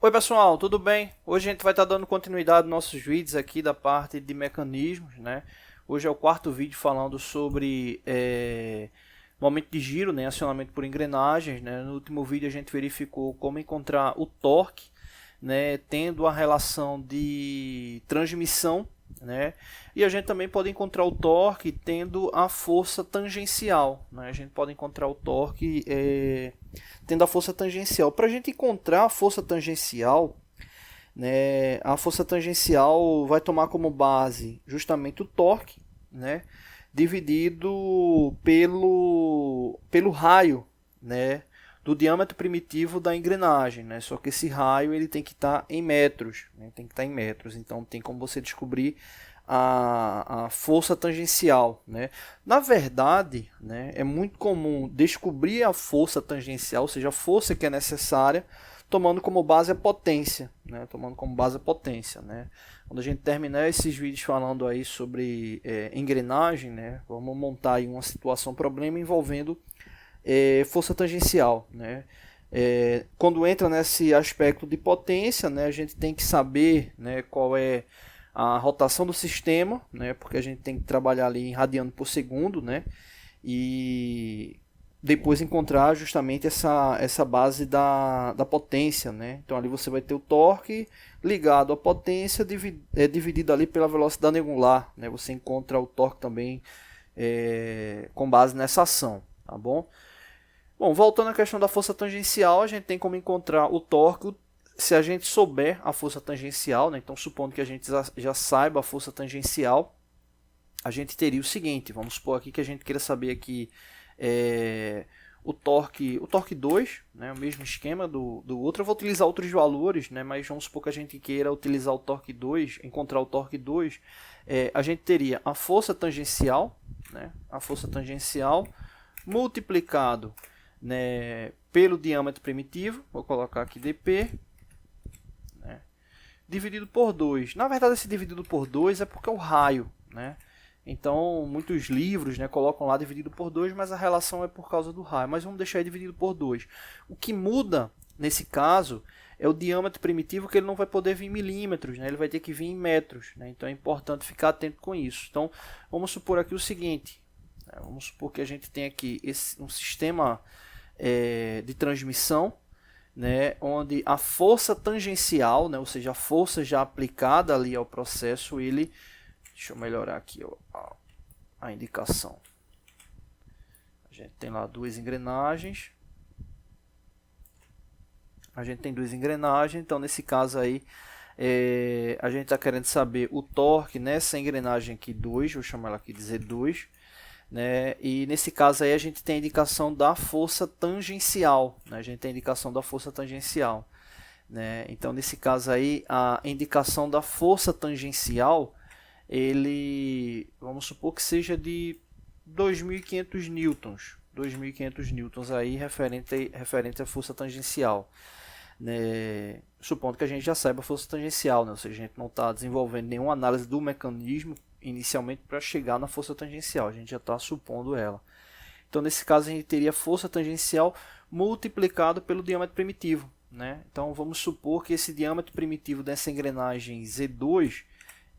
Oi pessoal, tudo bem? Hoje a gente vai estar dando continuidade aos nossos vídeos aqui da parte de mecanismos, né? Hoje é o quarto vídeo falando sobre momento de giro, né? Acionamento por engrenagens, né? No último vídeo a gente verificou como encontrar o torque, né? Tendo a relação de transmissão, né? E a gente também pode encontrar o torque tendo a força tangencial, né? A gente pode encontrar o torque tendo a força tangencial. Para a gente encontrar a força tangencial, né, a força tangencial vai tomar como base justamente o torque, né, dividido pelo raio, né, do diâmetro primitivo da engrenagem, né? Só que esse raio ele tem que estar em metros, né? Tem que estar em metros. Então tem como você descobrir a força tangencial, né? Na verdade, né, é muito comum descobrir a força tangencial, ou seja, a força que é necessária, tomando como base a potência, né? Tomando como base a potência, né? Quando a gente terminar esses vídeos falando aí sobre engrenagem, né, vamos montar aí uma situação, problema envolvendo força tangencial, né? Quando entra nesse aspecto de potência, né, a gente tem que saber, né, qual é a rotação do sistema, né, porque a gente tem que trabalhar ali em radiano por segundo, né, e depois encontrar justamente essa base da potência, né. Então ali você vai ter o torque ligado à potência dividido ali pela velocidade angular, né. Você encontra o torque também com base nessa ação, tá bom? Bom, voltando à questão da força tangencial, a gente tem como encontrar o torque se a gente souber a força tangencial, né? Então, supondo que a gente já saiba a força tangencial, a gente teria o seguinte, vamos supor aqui que a gente queira saber aqui o torque 2, né? O mesmo esquema do outro. Eu vou utilizar outros valores, né? Mas vamos supor que a gente queira utilizar o torque 2, encontrar o torque 2, a gente teria a força tangencial, né? A força tangencial multiplicado, né, pelo diâmetro primitivo, vou colocar aqui dp, né, dividido por 2. Na verdade, esse dividido por 2 é porque é o raio, né? Então, muitos livros, né, colocam lá dividido por 2, mas a relação é por causa do raio. Mas vamos deixar ele dividido por 2. O que muda, nesse caso, é o diâmetro primitivo, que ele não vai poder vir em milímetros, né? Ele vai ter que vir em metros, né? Então, é importante ficar atento com isso. Então, vamos supor aqui o seguinte. Vamos supor que a gente tem aqui um sistema de transmissão, né, onde a força tangencial, né, ou seja, a força já aplicada ali ao processo, deixa eu melhorar aqui a indicação. A gente tem lá duas engrenagens. Então nesse caso aí, a gente está querendo saber o torque nessa engrenagem aqui 2, vou chamar ela aqui de Z2. Né? E nesse caso aí a gente tem a indicação da força tangencial, né? Né? Então nesse caso aí a indicação da força tangencial, vamos supor que seja de 2.500 newtons, aí referente à força tangencial, né? Supondo que a gente já saiba a força tangencial, né? Ou seja, a gente não está desenvolvendo nenhuma análise do mecanismo inicialmente para chegar na força tangencial, a gente já está supondo ela. Então nesse caso a gente teria força tangencial multiplicado pelo diâmetro primitivo, né? Então vamos supor que esse diâmetro primitivo dessa engrenagem Z2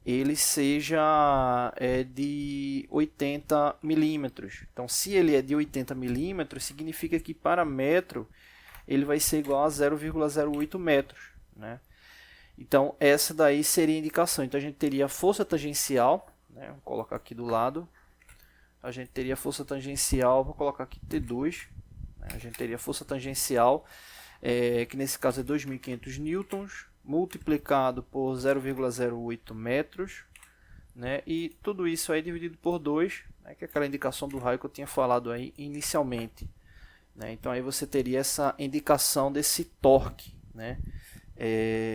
ele seja de 80 milímetros. Então se ele é de 80 milímetros, significa que para metro ele vai ser igual a 0,08 metros, né? Então essa daí seria a indicação. Então a gente teria a força tangencial, né? Vou colocar aqui do lado. A gente teria a força tangencial, vou colocar aqui T2. Né? A gente teria a força tangencial, que nesse caso é 2.500 newtons, multiplicado por 0,08 metros. Né? E tudo isso aí dividido por 2, né? Que é aquela indicação do raio que eu tinha falado aí inicialmente. Né? Então aí você teria essa indicação desse torque, né?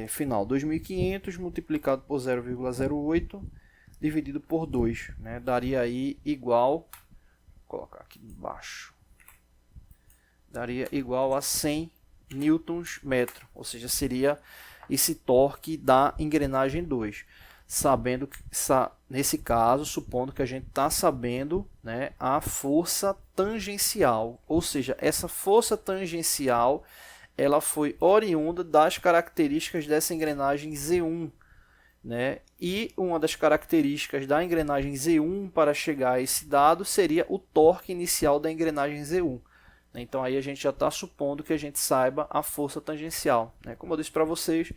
Final 2.500 multiplicado por 0,08 dividido por 2, né? Daria aí igual, vou colocar aqui embaixo, daria igual a 100 newtons metro, ou seja, seria esse torque da engrenagem 2. Sabendo que, nesse caso, supondo que a gente está sabendo, né, a força tangencial, ou seja, essa força tangencial ela foi oriunda das características dessa engrenagem Z1, né? E uma das características da engrenagem Z1 para chegar a esse dado seria o torque inicial da engrenagem Z1. Então aí a gente já está supondo que a gente saiba a força tangencial, né? Como eu disse para vocês,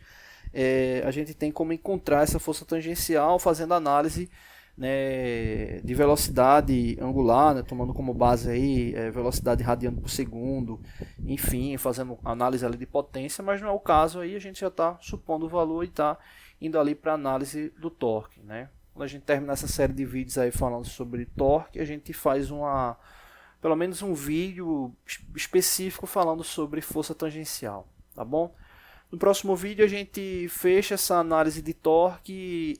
a gente tem como encontrar essa força tangencial fazendo análise, né, de velocidade angular, né, tomando como base aí velocidade radiano por segundo, enfim, fazendo análise ali de potência, mas não é o caso, aí a gente já está supondo o valor e está indo ali para análise do torque, né? Quando a gente terminar essa série de vídeos aí falando sobre torque, a gente faz pelo menos um vídeo específico falando sobre força tangencial, tá bom? No próximo vídeo a gente fecha essa análise de torque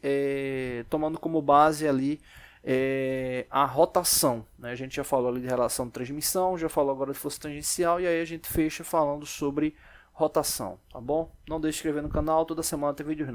tomando como base ali a rotação, né? A gente já falou ali de relação de transmissão, já falou agora de força tangencial e aí a gente fecha falando sobre rotação, tá bom? Não deixe de se inscrever no canal, toda semana tem vídeos novos.